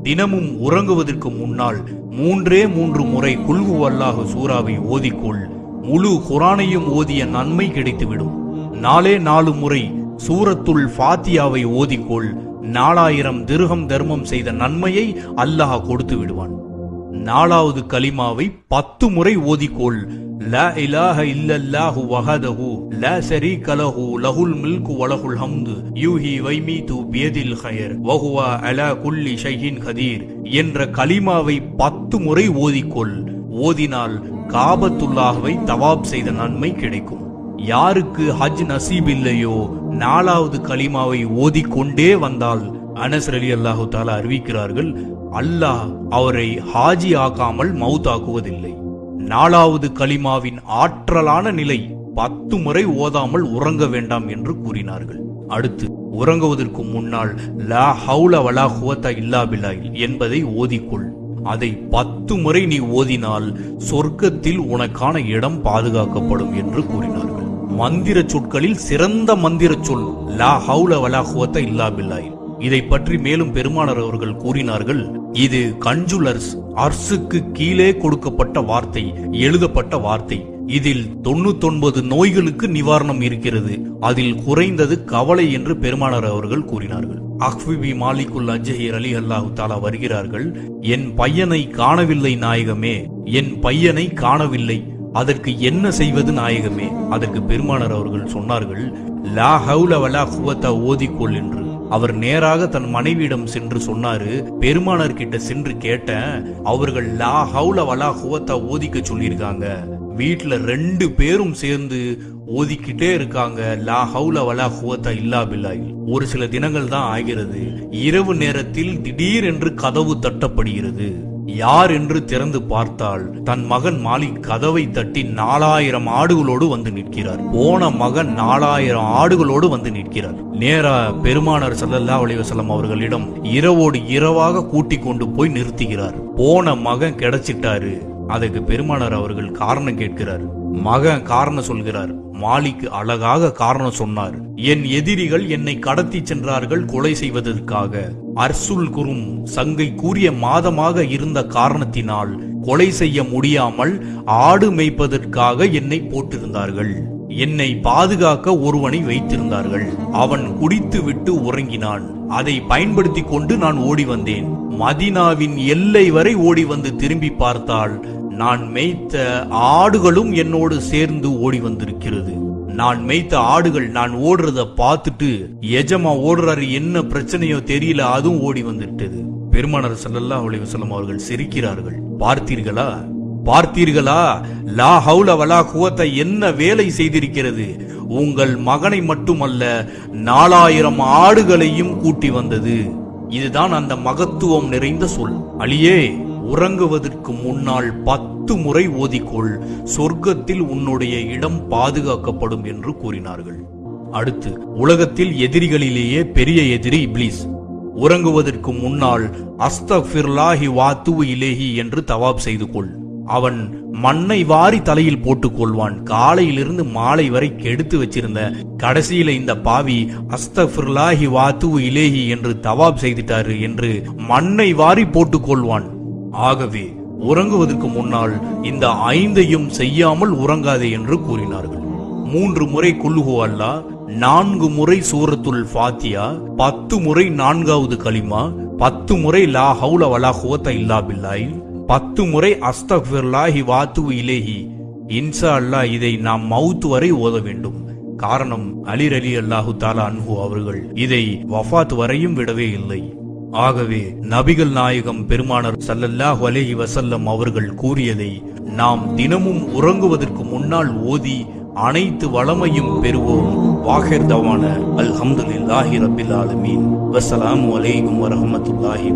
தினமும் உறங்குவதற்கு முன்னால் 3 முறை குல் ஹுவல்லாஹு சூராவை ஓதிக்கொள். முழு குர்ஆனையும் ஓதிய நன்மை கிடைத்துவிடும். 4 முறை சூரத்துல் ஃபாத்தியாவை ஓதிக்கொள். 4000 திர்ஹம் தர்மம் செய்த நன்மையை அல்லாஹ் கொடுத்து விடுவான். 4வது கலிமாவை 10 முறை ஓதிக்கொள். லா இலாஹ இல்லல்லாஹு வஹதஹு லா ஷரீக லஹு லஹுல் முல்கு வ லஹுல் ஹம்து யூஹி வ யுமீது பியதில் கைர் வ ஹுவ அலா குல்லி ஷைஇன் கதீர் என்ற கலிமாவை 10 முறை ஓதிக்கொள். ஓதினால் காபத்துல்லாஹ்வை தவாப் செய்த நன்மை கிடைக்கும். யாருக்கு ஹஜ் நசீப் இல்லையோ 4வது கலிமாவை ஓதிக்கொண்டே வந்தால் அனஸ் ரலியல்லாஹு தஆலா அறிவிக்கிறார்கள், அல்லாஹ் அவரை ஹாஜி ஆக்காமல் மௌத்தாக்குவதில்லை. 4வது கலிமாவின் ஆற்றலான நிலை 10 முறை ஓதாமல் உறங்க வேண்டாம் என்று கூறினார்கள். அடுத்து உறங்குவதற்கு முன்னால் லா ஹவுல வலா குவத்த இல்லா பில்லாஹ் என்பதை ஓதிக்கொள். அதை 10 முறை நீ ஓதினால் சொர்க்கத்தில் உனக்கான இடம் பாதுகாக்கப்படும் என்று கூறினார்கள். மந்திர சொற்களில் சிறந்த மந்திர சொல் லா ஹவுல வலா குவத்த இல்லா பில்லாஹ். இதை பற்றி மேலும் பெருமானார் அவர்கள் கூறினார்கள், இது கஞ்சுலர்ஸ் அர்சுக்கு கீழே கொடுக்கப்பட்ட வார்த்தை, எழுதப்பட்ட வார்த்தை. இதில் 99 நோய்களுக்கு நிவாரணம் இருக்கிறது. அதில் குறைந்தது கவலை என்று பெருமானார் அவர்கள் கூறினார்கள். அஹ்விபி மாலிகுல் அஜ்ஹர் அலி அல்லாஹு தாலா வருகிறார்கள், என் பையனை காணவில்லை நாயகமே, என் பையனை காணவில்லை, அதற்கு என்ன செய்வது நாயகமே? அதற்கு பெருமானார் அவர்கள் சொன்னார்கள், லா ஹவுல வலா குவத்த ஓதிக்கொள் என்று. அவர் நேராக தன் மனைவியிடம் சென்று சொன்னாரு. பெருமானார் கிட்ட சென்று கேட்டேன், அவர்கள் லா ஹவுல வலா குவத்த ஓதிக்க சொல்லியிருக்காங்க. வீட்டுல 2 பேரும் சேர்ந்து ஓதிக்கிட்டே இருக்காங்க, லா ஹவுல வலா குவத்த இல்லா பில்லாஹ். ஒரு சில தினங்கள் தான் ஆகிறது. இரவு நேரத்தில் திடீர் என்று கதவு தட்டப்படுகிறது. யார் என்று திறந்து பார்த்தால் தன் மகன் மாலிக் கதவை தட்டி 4000 ஆடுகளோடு வந்து நிற்கிறார். போன மகன் 4000 ஆடுகளோடு வந்து நிற்கிறார். நேரா பெருமானார் ஸல்லல்லாஹு அலைஹி வஸல்லம் அவர்களிடம் இரவோடு இரவாக கூட்டிக் கொண்டு போய் நிறுத்துகிறார். போன மகன் கிடைச்சிட்டாரு. அதுக்கு பெருமானார் அவர்கள் காரணம் கேட்கிறார். மகன் காரணம் சொல்கிறார். மாலிக் அழகாக காரணம் சொன்னார். என் எதிரிகள் என்னை கடத்தி சென்றார்கள் கொலை செய்வதற்காக. அர்சுல் குரும் சங்கை கூறிய மாதமாக இருந்த காரணத்தினால் கொலை செய்ய முடியாமல் ஆடு மேய்ப்பதற்காக என்னை போட்டிருந்தார்கள். என்னை பாதுகாக்க ஒருவனை வைத்திருந்தார்கள். அவன் குடித்து விட்டு உறங்கினான். அதை பயன்படுத்தி கொண்டு நான் ஓடி வந்தேன். மதீனாவின் எல்லை வரை ஓடி வந்து திரும்பி பார்த்தால் நான் மேய்த்த ஆடுகளும் என்னோடு சேர்ந்து ஓடி வந்திருக்கிறது. நான் மேய்த்த ஆடுகள் நான் ஓடுறத பார்த்துட்டு எஜமா ஓடுறாரு, என்ன பிரச்சனையோ தெரியல, அதுவும் ஓடி வந்துட்டது. பெருமானார் ஸல்லல்லாஹு அலைஹி வஸல்லம் அவர்கள் சிரிக்கிறார்கள். பார்த்தீர்களா பார்த்தீர்களா, லா ஹவுல வலா குவத்த என்ன வேலை செய்திருக்கிறது. உங்கள் மகனை மட்டுமல்ல 4000 ஆடுகளையும் கூட்டி வந்தது. இதுதான் அந்த மகத்துவம் நிறைந்த சொல். அலியே, உறங்குவதற்கு முன்னால் 10 முறை ஓதிக்கொள், சொர்க்கத்தில் உன்னுடைய இடம் பாதுகாக்கப்படும் என்று கூறினார்கள். அடுத்து உலகத்தில் எதிரிகளிலேயே பெரிய எதிரி இப்லீஸ். உறங்குவதற்கு முன்னால் அஸ்தக்ஃபிருல்லாஹி வாத்துவு இலேஹி என்று தவாப் செய்து கொள். அவன் மண்ணை வாரி தலையில் போட்டுக் கொள்வான். காலையிலிருந்து மாலை வரை கெடுத்து வச்சிருந்த கடைசியில இந்த பாவி அஸ்தக்ஃபிருல்லாஹி வாத்துவு இலேஹி என்று தவாப் செய்துட்டாரு என்று மண்ணை வாரி போட்டுக் கொள்வான். ஆகவே உறங்குவதற்கு முன்னால் இந்த 5ஐயும் செய்யாமல் உறங்காதே என்று கூறினார்கள். 3 முறை குல் ஹுவல்லாஹ், 4 முறை சூரத்துல் ஃபாத்தியா, 10 முறை 4வது கலிமா, 10 முறை லா ஹவுல வலா குவத்த இல்லா பில்லாஹ், 10 முறை அஸ்தக்ஃபிருல்லாஹி வாத்துவு இலேஹி. இன்ஷா அல்லாஹ் இதை நாம் மவுத் வரை ஓத வேண்டும். காரணம், அலி ரலியல்லாஹு தஆலா அன்ஹு அவர்கள் இதை வஃபாத் வரையும் விடவே இல்லை. ஆகவே நபிகள் நாயகம் பெருமானார் ஸல்லல்லாஹு அலைஹி வஸல்லம் அவர்கள் கூறியதை நாம் தினமும் உறங்குவதற்கு முன்னால் ஓதி அனைத்து வளமையும் பெறுவோம். வாஹிர் தவான அல்ஹம்துலில்லாஹி ரப்பில் ஆலமீன். வஸ்ஸலாமு அலைக்கும் வரஹ்மத்துல்லாஹி